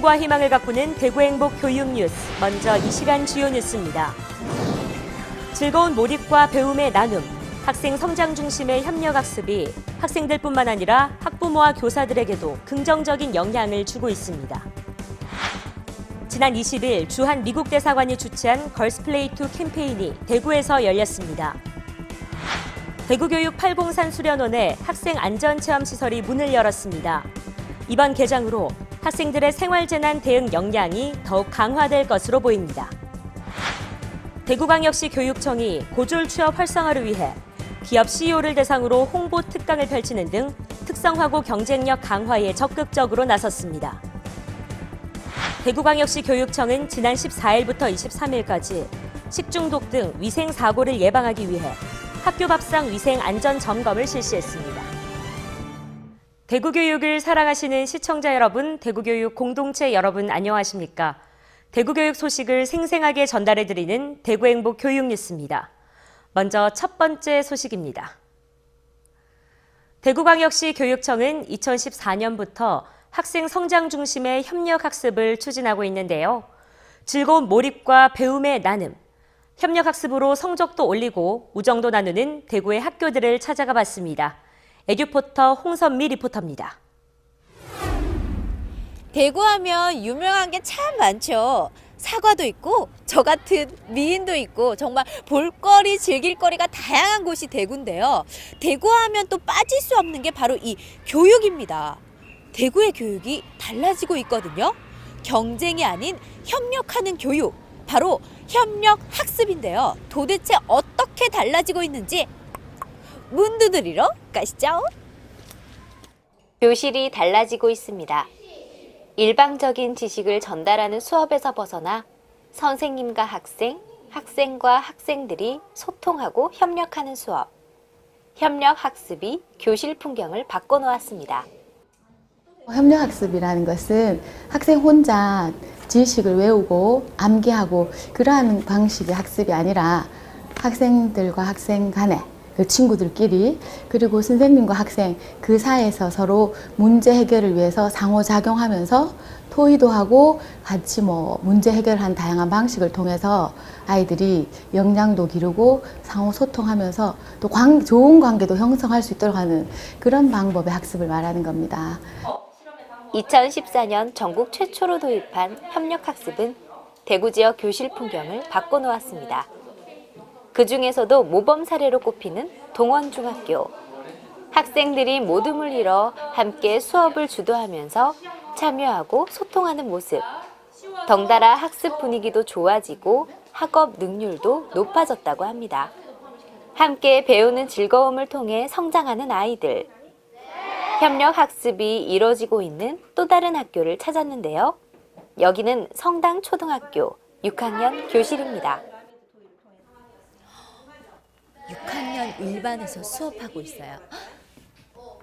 꿈과 희망을 가꾸는 대구행복 교육 뉴스. 먼저 이 시간 주요 뉴스입니다. 즐거운 몰입과 배움의 나눔, 학생 성장 중심의 협력학습이 학생들뿐만 아니라 학부모와 교사들에게도 긍정적인 영향을 주고 있습니다. 지난 20일 주한 미국 대사관이 주최한 걸스플레이2 캠페인이 대구에서 열렸습니다. 대구교육 803 수련원에 학생 안전체험시설이 문을 열었습니다. 이번 개장으로 학생들의 생활재난 대응 역량이 더욱 강화될 것으로 보입니다. 대구광역시 교육청이 고졸 취업 활성화를 위해 기업 CEO를 대상으로 홍보 특강을 펼치는 등 특성화고 경쟁력 강화에 적극적으로 나섰습니다. 대구광역시 교육청은 지난 14일부터 23일까지 식중독 등 위생 사고를 예방하기 위해 학교 밥상 위생 안전 점검을 실시했습니다. 대구교육을 사랑하시는 시청자 여러분, 대구교육 공동체 여러분 안녕하십니까? 대구교육 소식을 생생하게 전달해드리는 대구행복 교육뉴스입니다. 먼저 첫 번째 소식입니다. 대구광역시 교육청은 2014년부터 학생 성장 중심의 협력학습을 추진하고 있는데요. 즐거운 몰입과 배움의 나눔, 협력학습으로 성적도 올리고 우정도 나누는 대구의 학교들을 찾아가 봤습니다. 애교포터 홍선미 리포터입니다. 대구하면 유명한 게 참 많죠. 사과도 있고 저 같은 미인도 있고 정말 볼거리 즐길거리가 다양한 곳이 대구인데요. 대구하면 또 빠질 수 없는 게 바로 이 교육입니다. 대구의 교육이 달라지고 있거든요. 경쟁이 아닌 협력하는 교육, 바로 협력학습인데요. 도대체 어떻게 달라지고 있는지 문 두드리러 가시죠. 교실이 달라지고 있습니다. 일방적인 지식을 전달하는 수업에서 벗어나 선생님과 학생, 학생과 학생들이 소통하고 협력하는 수업. 협력학습이 교실 풍경을 바꿔놓았습니다. 협력학습이라는 것은 학생 혼자 지식을 외우고 암기하고 그러한 방식의 학습이 아니라 학생들과 학생 간에 그 친구들끼리 그리고 선생님과 학생 그 사이에서 서로 문제 해결을 위해서 상호작용하면서 토의도 하고 같이 문제 해결한 다양한 방식을 통해서 아이들이 역량도 기르고 상호 소통하면서 또 좋은 관계도 형성할 수 있도록 하는 그런 방법의 학습을 말하는 겁니다. 2014년 전국 최초로 도입한 협력학습은 대구 지역 교실 풍경을 바꿔놓았습니다. 그 중에서도 모범 사례로 꼽히는 동원중학교. 학생들이 모둠을 이뤄 함께 수업을 주도하면서 참여하고 소통하는 모습. 덩달아 학습 분위기도 좋아지고 학업 능률도 높아졌다고 합니다. 함께 배우는 즐거움을 통해 성장하는 아이들. 협력학습이 이뤄지고 있는 또 다른 학교를 찾았는데요. 여기는 성당초등학교 6학년 교실입니다. 6학년 일반에서 수업하고 있어요.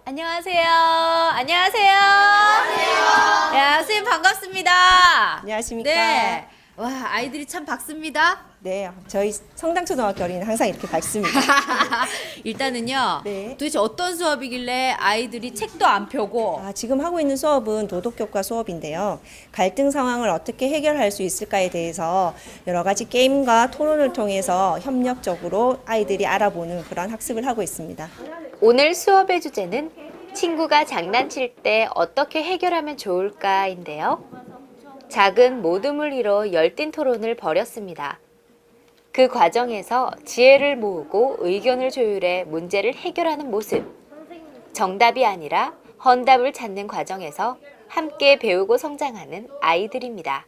안녕하세요. 안녕하세요. 안녕하세요. 야, 선생님 반갑습니다. 안녕하십니까. 네. 와, 아이들이 참 밝습니다. 네, 저희 성당초등학교 어린이는 항상 이렇게 밝습니다. 일단은요. 네. 도대체 어떤 수업이길래 아이들이 책도 안 펴고 지금 하고 있는 수업은 도덕교과 수업인데요. 갈등 상황을 어떻게 해결할 수 있을까에 대해서 여러 가지 게임과 토론을 통해서 협력적으로 아이들이 알아보는 그런 학습을 하고 있습니다. 오늘 수업의 주제는 친구가 장난칠 때 어떻게 해결하면 좋을까인데요. 작은 모둠을 이뤄 열띤 토론을 벌였습니다. 그 과정에서 지혜를 모으고 의견을 조율해 문제를 해결하는 모습. 정답이 아니라 헌답을 찾는 과정에서 함께 배우고 성장하는 아이들입니다.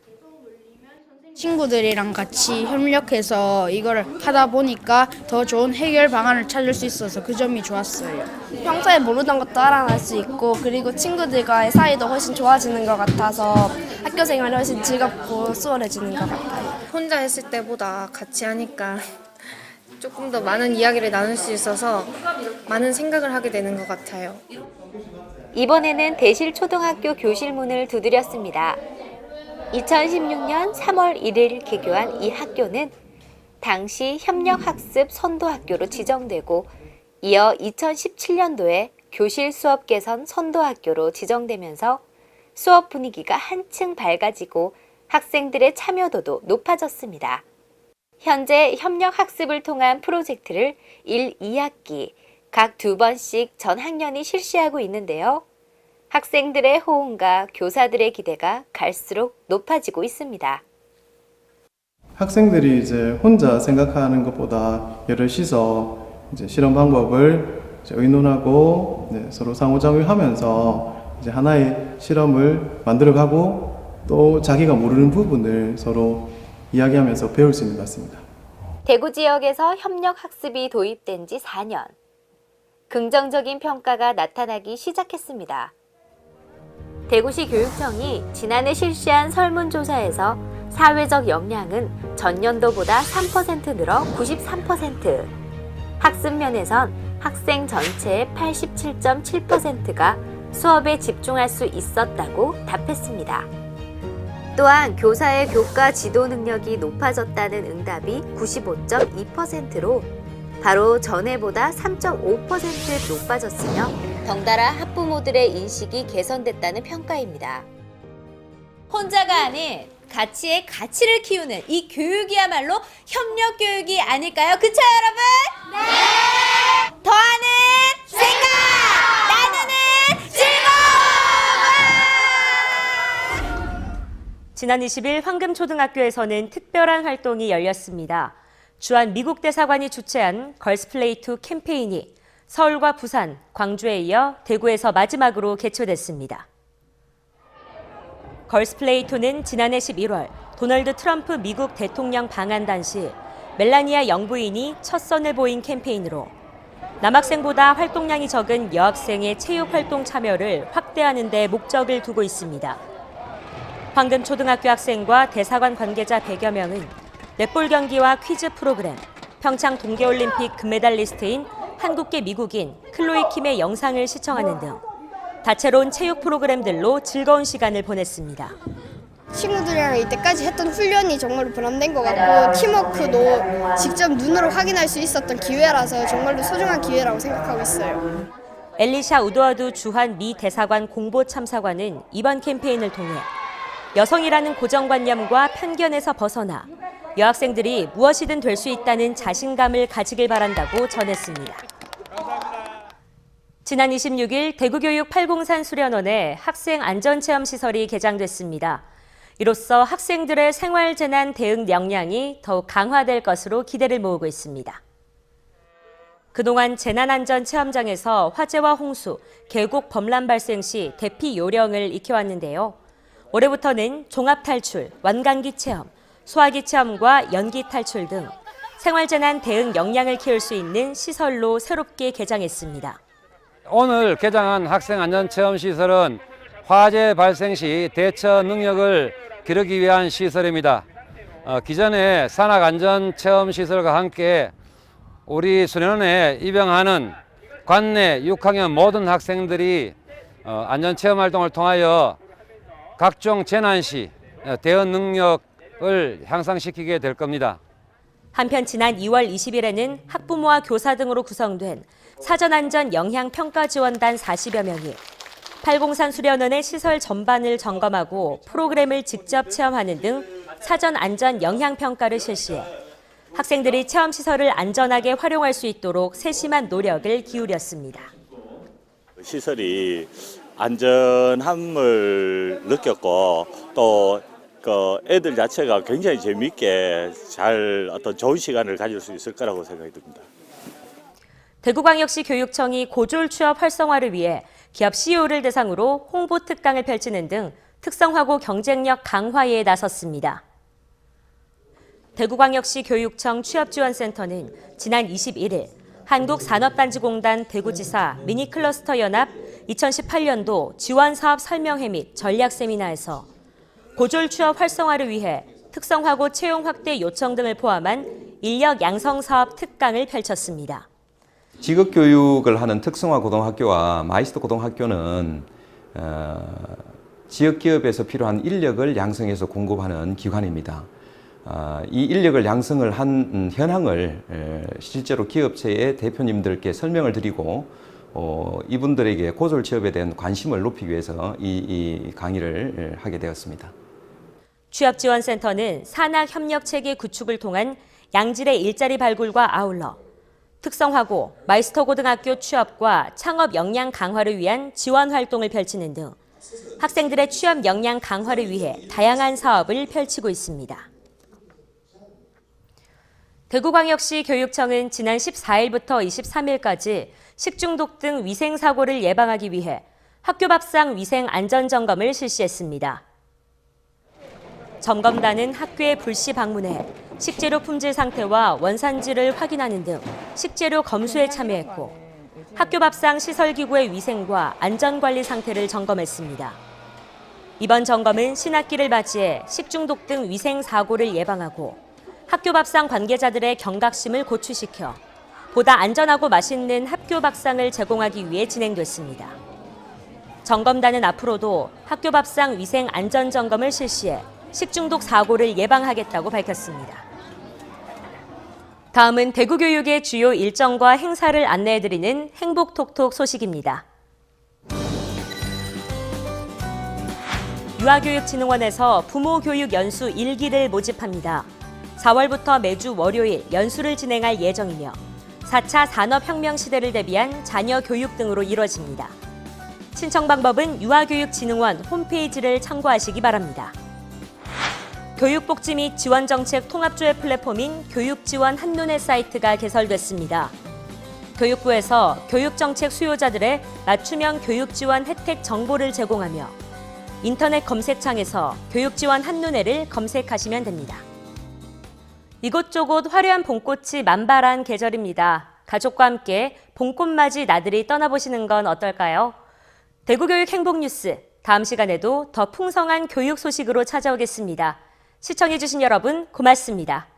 친구들이랑 같이 협력해서 이걸 하다 보니까 더 좋은 해결 방안을 찾을 수 있어서 그 점이 좋았어요. 평소에 모르던 것도 알아낼 수 있고 그리고 친구들과의 사이도 훨씬 좋아지는 것 같아서 학교 생활이 훨씬 즐겁고 수월해지는 것 같아요. 혼자 했을 때보다 같이 하니까 조금 더 많은 이야기를 나눌 수 있어서 많은 생각을 하게 되는 것 같아요. 이번에는 대실초등학교 교실 문을 두드렸습니다. 2016년 3월 1일 개교한 이 학교는 당시 협력학습 선도학교로 지정되고 이어 2017년도에 교실 수업 개선 선도학교로 지정되면서 수업 분위기가 한층 밝아지고 학생들의 참여도도 높아졌습니다. 현재 협력학습을 통한 프로젝트를 1, 2학기 각 2번씩 전 학년이 실시하고 있는데요. 학생들의 호응과 교사들의 기대가 갈수록 높아지고 있습니다. 학생들이 이제 혼자 생각하는 것보다 여럿이서 이제 실험 방법을 이제 의논하고 서로 상호작용하면서 이제 하나의 실험을 만들어가고 또 자기가 모르는 부분을 서로 이야기하면서 배울 수 있는 것 같습니다. 대구 지역에서 협력학습이 도입된 지 4년. 긍정적인 평가가 나타나기 시작했습니다. 대구시 교육청이 지난해 실시한 설문조사에서 사회적 역량은 전년도보다 3% 늘어 93%. 학습 면에선 학생 전체의 87.7%가 수업에 집중할 수 있었다고 답했습니다. 또한 교사의 교과 지도 능력이 높아졌다는 응답이 95.2%로 바로 전해보다 3.5% 높아졌으며 덩달아 학부모들의 인식이 개선됐다는 평가입니다. 혼자가 아닌 가치의 가치를 키우는 이 교육이야말로 협력 교육이 아닐까요? 그쵸 여러분? 네! 더하는 생각! 나누는 즐거움! 지난 20일 황금초등학교에서는 특별한 활동이 열렸습니다. 주한 미국 대사관이 주최한 걸스플레이2 캠페인이 서울과 부산, 광주에 이어 대구에서 마지막으로 개최됐습니다. 걸스플레이2는 지난해 11월 도널드 트럼프 미국 대통령 방한단 시 멜라니아 영부인이 첫 선을 보인 캠페인으로 남학생보다 활동량이 적은 여학생의 체육활동 참여를 확대하는 데 목적을 두고 있습니다. 황금초등학교 학생과 대사관 관계자 100여 명은 넷볼 경기와 퀴즈 프로그램, 평창 동계올림픽 금메달리스트인 한국계 미국인 클로이 킴의 영상을 시청하는 등 다채로운 체육 프로그램들로 즐거운 시간을 보냈습니다. 친구들이랑 이때까지 했던 훈련이 정말로 보람된 것 같고 팀워크도 직접 눈으로 확인할 수 있었던 기회라서 정말로 소중한 기회라고 생각하고 있어요. 엘리샤 우드워드 주한 미 대사관 공보 참사관은 이번 캠페인을 통해 여성이라는 고정관념과 편견에서 벗어나 여학생들이 무엇이든 될 수 있다는 자신감을 가지길 바란다고 전했습니다. 지난 26일 대구교육 팔공산 수련원에 학생 안전체험시설이 개장됐습니다. 이로써 학생들의 생활재난 대응 역량이 더욱 강화될 것으로 기대를 모으고 있습니다. 그동안 재난안전체험장에서 화재와 홍수, 계곡 범람 발생 시 대피 요령을 익혀왔는데요. 올해부터는 종합탈출, 완강기 체험, 소화기 체험과 연기 탈출 등 생활재난 대응 역량을 키울 수 있는 시설로 새롭게 개장했습니다. 오늘 개장한 학생안전체험시설은 화재 발생 시 대처 능력을 기르기 위한 시설입니다. 기존의 산학안전체험시설과 함께 우리 수련원에 입영하는 관내 6학년 모든 학생들이 안전체험 활동을 통하여 각종 재난 시 대응 능력을 향상시키게 될 겁니다. 한편 지난 2월 20일에는 학부모와 교사 등으로 구성된 사전안전 영향평가지원단 40여 명이 팔공산 수련원의 시설 전반을 점검하고 프로그램을 직접 체험하는 등 사전안전 영향평가를 실시해 학생들이 체험시설을 안전하게 활용할 수 있도록 세심한 노력을 기울였습니다. 시설이 안전함을 느꼈고 또 그 애들 자체가 굉장히 재미있게 잘 어떤 좋은 시간을 가질 수 있을 거라고 생각이 듭니다. 대구광역시 교육청이 고졸 취업 활성화를 위해 기업 CEO를 대상으로 홍보 특강을 펼치는 등 특성화고 경쟁력 강화에 나섰습니다. 대구광역시 교육청 취업지원센터는 지난 21일 한국산업단지공단 대구지사 미니클러스터 연합 2018년도 지원사업 설명회 및 전략 세미나에서 고졸 취업 활성화를 위해 특성화고 채용 확대 요청 등을 포함한 인력 양성 사업 특강을 펼쳤습니다. 직업교육을 하는 특성화 고등학교와 마이스터 고등학교는 지역기업에서 필요한 인력을 양성해서 공급하는 기관입니다. 이 인력을 양성을 한 현황을 실제로 기업체의 대표님들께 설명을 드리고 이분들에게 고졸 취업에 대한 관심을 높이기 위해서 이 강의를 하게 되었습니다. 취업지원센터는 산학협력체계 구축을 통한 양질의 일자리 발굴과 아울러 특성화고, 마이스터고등학교 취업과 창업 역량 강화를 위한 지원 활동을 펼치는 등 학생들의 취업 역량 강화를 위해 다양한 사업을 펼치고 있습니다. 대구광역시 교육청은 지난 14일부터 23일까지 식중독 등 위생사고를 예방하기 위해 학교밥상 위생안전점검을 실시했습니다. 점검단은 학교에 불시 방문해 식재료 품질 상태와 원산지를 확인하는 등 식재료 검수에 참여했고 학교밥상 시설기구의 위생과 안전관리 상태를 점검했습니다. 이번 점검은 신학기를 맞이해 식중독 등 위생사고를 예방하고 학교밥상 관계자들의 경각심을 고취시켜 보다 안전하고 맛있는 학교밥상을 제공하기 위해 진행됐습니다. 점검단은 앞으로도 학교밥상 위생 안전점검을 실시해 식중독 사고를 예방하겠다고 밝혔습니다. 다음은 대구교육의 주요 일정과 행사를 안내해드리는 행복톡톡 소식입니다. 유아교육진흥원에서 부모교육 연수 1기를 모집합니다. 4월부터 매주 월요일 연수를 진행할 예정이며 4차 산업혁명 시대를 대비한 자녀 교육 등으로 이루어집니다. 신청 방법은 유아교육진흥원 홈페이지를 참고하시기 바랍니다. 교육복지 및 지원정책 통합조회 플랫폼인 교육지원 한눈에 사이트가 개설됐습니다. 교육부에서 교육정책 수요자들의 맞춤형 교육지원 혜택 정보를 제공하며 인터넷 검색창에서 교육지원 한눈에를 검색하시면 됩니다. 이곳저곳 화려한 봄꽃이 만발한 계절입니다. 가족과 함께 봄꽃맞이 나들이 떠나보시는 건 어떨까요? 대구교육 행복뉴스, 다음 시간에도 더 풍성한 교육 소식으로 찾아오겠습니다. 시청해주신 여러분 고맙습니다.